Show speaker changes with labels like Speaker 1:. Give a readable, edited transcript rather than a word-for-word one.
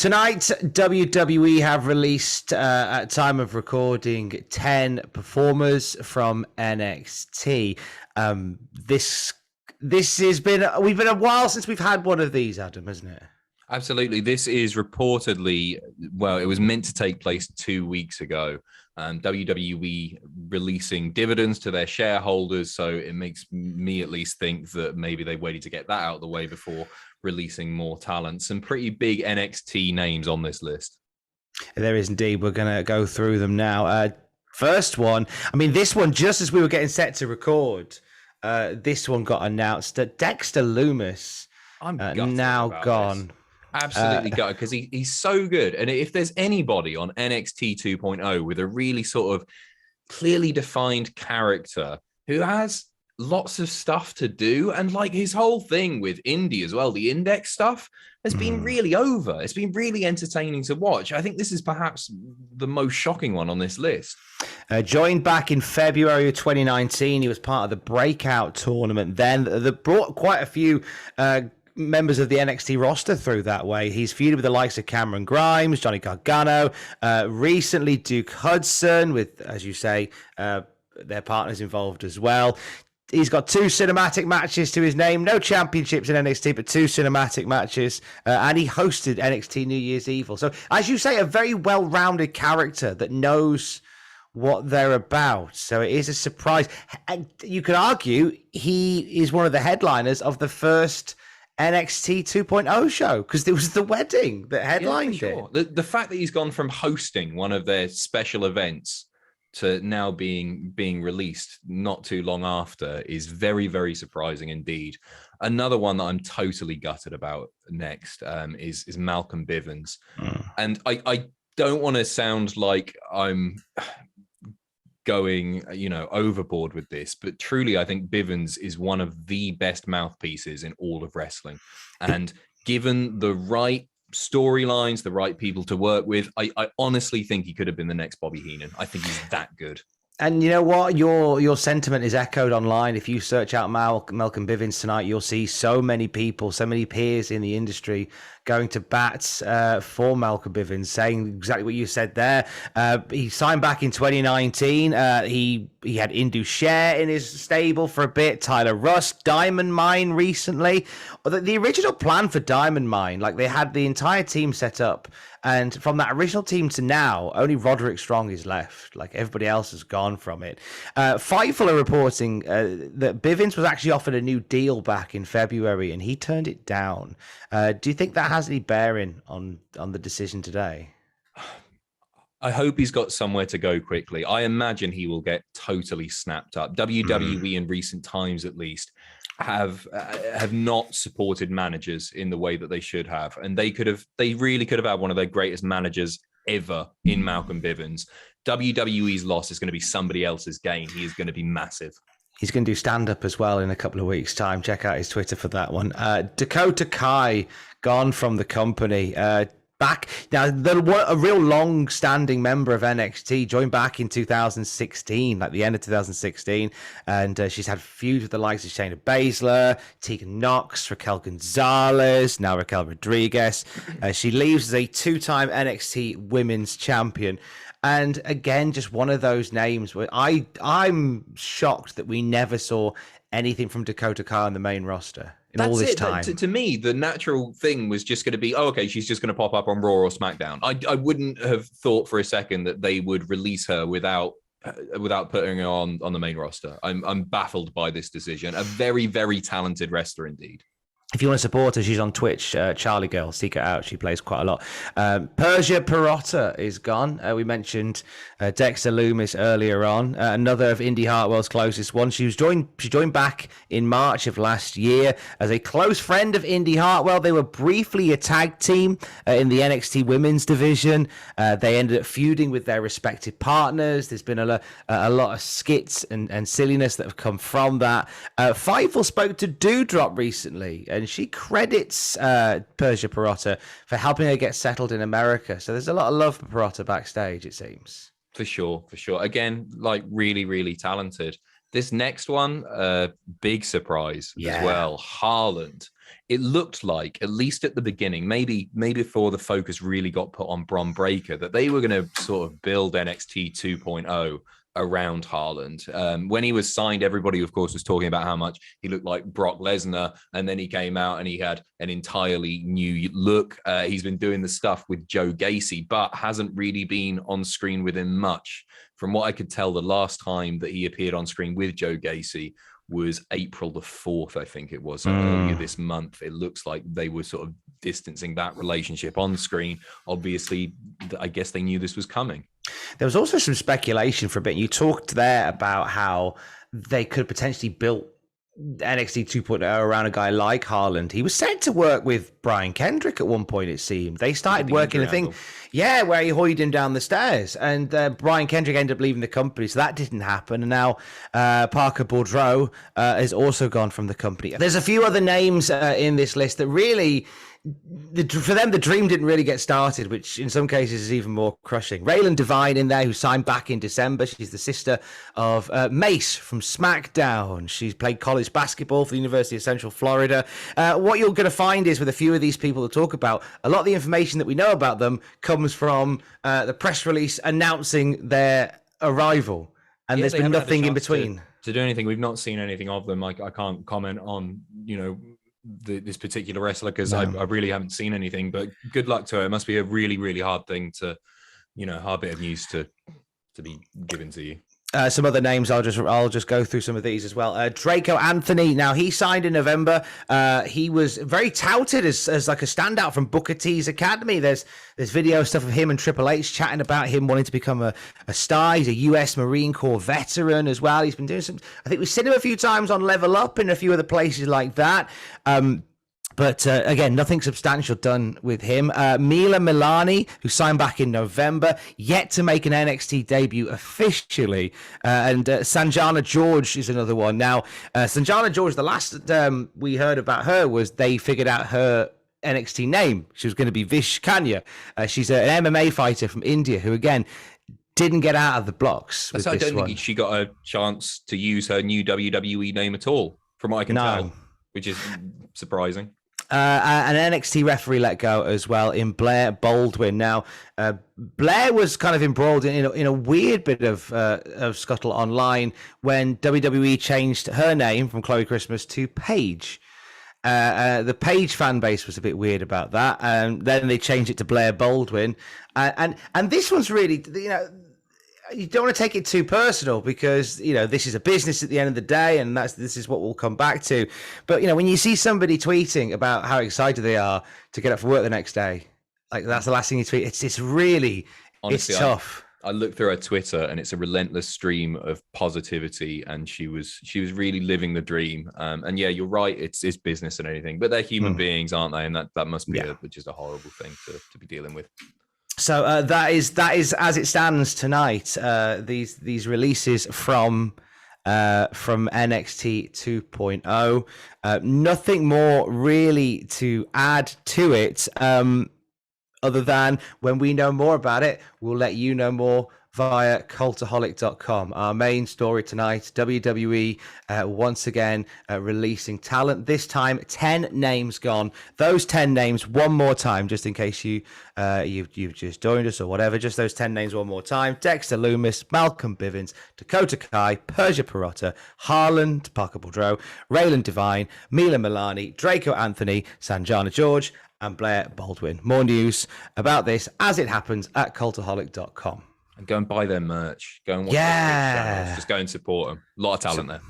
Speaker 1: Tonight, WWE have released, at time of recording, 10 performers from NXT. This has been, we've been a while since we've had one of these, Adam, hasn't it?
Speaker 2: Absolutely. This is reportedly, well, it was meant to take place 2 weeks ago. WWE releasing dividends to their shareholders. So it makes me at least think that maybe they waited to get that out of the way before releasing more talent. Some pretty big NXT names on this list. There
Speaker 1: is indeed. We're going to go through them now. First one, I mean, this one, just as we were getting set to record, this one got announced that Dexter Lumis now gone.
Speaker 2: This. Absolutely gutted, because he's so good. And if there's anybody on NXT 2.0 with a really sort of clearly defined character who has lots of stuff to do, and like his whole thing with indie as well, the index stuff has been really over. It's been really entertaining to watch. I think this is perhaps the most shocking one on this list.
Speaker 1: Joined back in February of 2019. He was part of the Breakout tournament then that brought quite a few members of the NXT roster through that way. He's feuded with the likes of Cameron Grimes, Johnny Gargano, recently Duke Hudson, with, as you say, their partners involved as well. He's got 2 cinematic matches to his name. No championships in NXT, but 2 cinematic matches. And he hosted NXT New Year's Evil. So, as you say, a very well-rounded character that knows what they're about. So it is a surprise. And you could argue he is one of the headliners of the first NXT 2.0 show, because there was the wedding that headlined it.
Speaker 2: The fact that he's gone from hosting one of their special events to now being released not too long after is very, very surprising indeed. Another one that I'm totally gutted about next is Malcolm Bivens. And I don't want to sound like I'm going, overboard with this, but truly I think Bivens is one of the best mouthpieces in all of wrestling. And given the right storylines, the right people to work with, I honestly think he could have been the next Bobby Heenan. I think he's that good.
Speaker 1: And you know what? Your sentiment is echoed online. If you search out Malcolm Bivens tonight, you'll see so many people, so many peers in the industry going to bat for Malcolm Bivens, saying exactly what you said there. He signed back in 2019. He had Indu Share in his stable for a bit. Tyler Rust, Diamond Mine recently. The original plan for Diamond Mine, like they had the entire team set up. And from that original team to now, only Roderick Strong is left. Like everybody else has gone from it. Fightful are reporting that Bivens was actually offered a new deal back in February, and he turned it down. Do you think that has any bearing on the decision today?
Speaker 2: I hope he's got somewhere to go quickly. I imagine he will get totally snapped up. WWE in recent times, at least, have not supported managers in the way that they should have, and they really could have had one of their greatest managers ever in Malcolm Bivens. WWE's loss is going to be somebody else's gain. He is going to be massive.
Speaker 1: He's going to do stand-up as well in a couple of weeks' time. Check out his Twitter for that one. Dakota Kai gone from the company. Back now, a real long-standing member of NXT, joined back in 2016, like the end of 2016, and she's had feuds with the likes of Shayna Baszler, Tegan Knox, Raquel Gonzalez, now Raquel Rodriguez. She leaves as a 2-time NXT Women's Champion. And again, just one of those names where I'm shocked that we never saw anything from Dakota Kai on the main roster in all this time.
Speaker 2: To me, the natural thing was just going to be, she's just going to pop up on Raw or SmackDown. I wouldn't have thought for a second that they would release her without putting her on the main roster. I'm baffled by this decision. A very, very talented wrestler indeed.
Speaker 1: If you want to support her, she's on Twitch, Charlie Girl. Seek her out. She plays quite a lot. Persia Pirotta is gone. We mentioned Dexter Lumis earlier on. Another of Indy Hartwell's closest ones. She joined back in March of last year as a close friend of Indy Hartwell. They were briefly a tag team in the NXT Women's division. They ended up feuding with their respective partners. There's been a lot of skits and silliness that have come from that. Fightful spoke to Doudrop recently, and she credits Persia Pirotta for helping her get settled in America. So there's a lot of love for Pirotta backstage, it seems.
Speaker 2: For sure. Again, like really, really talented. This next one, big surprise
Speaker 1: Yeah.
Speaker 2: as well. Harland. It looked like, at least at the beginning, maybe before the focus really got put on Bron Breakker, that they were going to sort of build NXT 2.0 around Harland. When he was signed, everybody, of course, was talking about how much he looked like Brock Lesnar, and then he came out and he had an entirely new look. He's been doing the stuff with Joe Gacy, but hasn't really been on screen with him much. From what I could tell, the last time that he appeared on screen with Joe Gacy was April the 4th, I think it was, earlier this month. It looks like they were sort of distancing that relationship on screen. Obviously, I guess they knew this was coming.
Speaker 1: There was also some speculation for a bit. You talked there about how they could potentially build NXT 2.0 around a guy like Harland. He was said to work with Brian Kendrick at one point, it seemed. They started working a thing, where he hoyed him down the stairs, and Brian Kendrick ended up leaving the company, so that didn't happen. And now Parker Boudreaux has also gone from the company. There's a few other names in this list that really, for them, the dream didn't really get started, which in some cases is even more crushing. Raylan Devine in there, who signed back in December. She's the sister of Mace from SmackDown. She's played college basketball for the University of Central Florida. What you're going to find is with a few of these people to talk about, a lot of the information that we know about them comes from the press release announcing their arrival. And there's been nothing in between.
Speaker 2: To do anything. We've not seen anything of them. I can't comment on, this particular wrestler because I really haven't seen anything, but good luck to her. It must be a really, really hard thing to, hard bit of news to be given to you.
Speaker 1: Some other names, I'll just go through some of these as well. Draco Anthony. Now, he signed in November. He was very touted as like a standout from Booker T's Academy. There's video stuff of him and Triple H chatting about him wanting to become a star. He's a U.S. Marine Corps veteran as well. He's been doing some. I think we've seen him a few times on Level Up and a few other places like that. But again, nothing substantial done with him. Mila Milani, who signed back in November, yet to make an NXT debut officially. And Sanjana George is another one. Now, Sanjana George, the last we heard about her was they figured out her NXT name. She was going to be Vish Kanya. She's an MMA fighter from India who, again, didn't get out of the blocks.
Speaker 2: I don't think she got a chance to use her new WWE name at all, from what I can tell, which is surprising.
Speaker 1: An NXT referee let go as well in Blair Baldwin. Now, Blair was kind of embroiled in a weird bit of scuttle online when WWE changed her name from Chloe Christmas to Paige. The Paige fan base was a bit weird about that, and then they changed it to Blair Baldwin. And this one's really, you don't want to take it too personal because, this is a business at the end of the day, and this is what we'll come back to. But, when you see somebody tweeting about how excited they are to get up for work the next day, like that's the last thing you tweet. It's really, honestly, it's tough.
Speaker 2: I looked through her Twitter and it's a relentless stream of positivity, and she was really living the dream. And yeah, you're right. It's business and anything, but they're human beings, aren't they? And that must be just a horrible thing to be dealing with.
Speaker 1: So that is as it stands tonight. These releases from NXT 2.0. Nothing more really to add to it, other than when we know more about it, we'll let you know more via Cultaholic.com. Our main story tonight, WWE once again releasing talent. This time, 10 names gone. Those 10 names one more time, just in case you've just joined us or whatever. Just those 10 names one more time. Dexter Lumis, Malcolm Bivens, Dakota Kai, Persia Pirotta, Harland, Parker Boudreaux, Raylan Devine, Mila Milani, Draco Anthony, Sanjana George, and Blair Baldwin. More news about this as it happens at Cultaholic.com.
Speaker 2: And go and buy their merch. Go and watch their channels. Just go and support them. A lot of talent there.